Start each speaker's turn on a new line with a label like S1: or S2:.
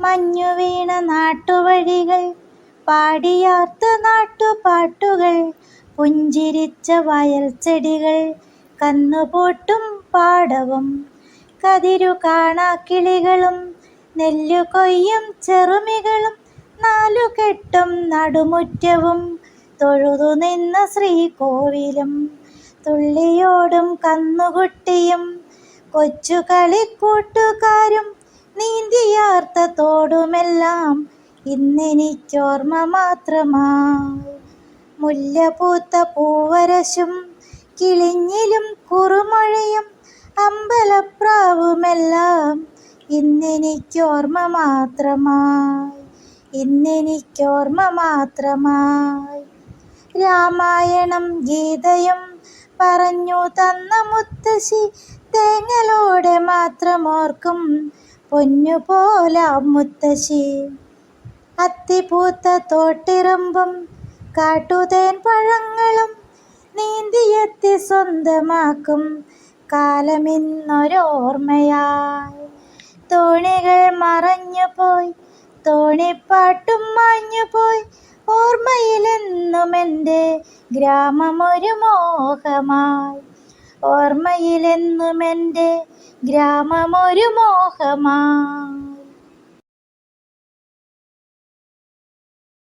S1: മഞ്ഞു വീണ നാട്ടുവഴികൾ, പാടിയാർത്ത നാട്ടുപാട്ടുകൾ, പുഞ്ചിരിച്ച വയൽ ചെടികൾ, കന്നുപൂട്ടും പാടവും, കതിരു കാണാ കിളികളും, നെല്ലു കൊയ്യും ചെറുമികളും, നാലുകെട്ടും നടുമുറ്റവും, തൊഴുതു നിന്ന ശ്രീകോവിലും, തുള്ളിയോടും കന്നുകുട്ടിയും, കൊച്ചു കളിക്കൂട്ടുകാരും, നീന്തിയാർത്ത തോടുമെല്ലാം ഇന്നെനിക്കോർമ്മ മാത്രമായി. മുല്ലപൂത്ത പൂവരശും കിളിഞ്ഞിലും കുറുമഴയും അമ്പലപ്രാവുമെല്ലാം ഇന്നെനിക്കോർമ്മ മാത്രമായി, ഇന്നെനിക്കോർമ്മ മാത്രമായി. രാമായണം ഗീതയും പറഞ്ഞു തന്ന മുത്തശ്ശി, തേങ്ങലോടെ മാത്രമോർക്കും പൊന്നുപോലെ മുത്തശ്ശി. അത്തിപ്പൂത്ത തോട്ടിറമ്പും കാട്ടുതേൻ പഴങ്ങളും നീന്തിയെത്തി സ്വന്തമാക്കും കാലമിന്നൊരോർമ്മയായി. തോണികൾ മറഞ്ഞുപോയി, തോണിപ്പാട്ടും മാഞ്ഞുപോയി, ഓർമ്മയിലെന്നുമെൻ്റെ ഗ്രാമമൊരു മോഹമായി, ഓർമ്മയിലെന്നുമെൻ്റെ ഗ്രാമമൊരു മോഹമായി.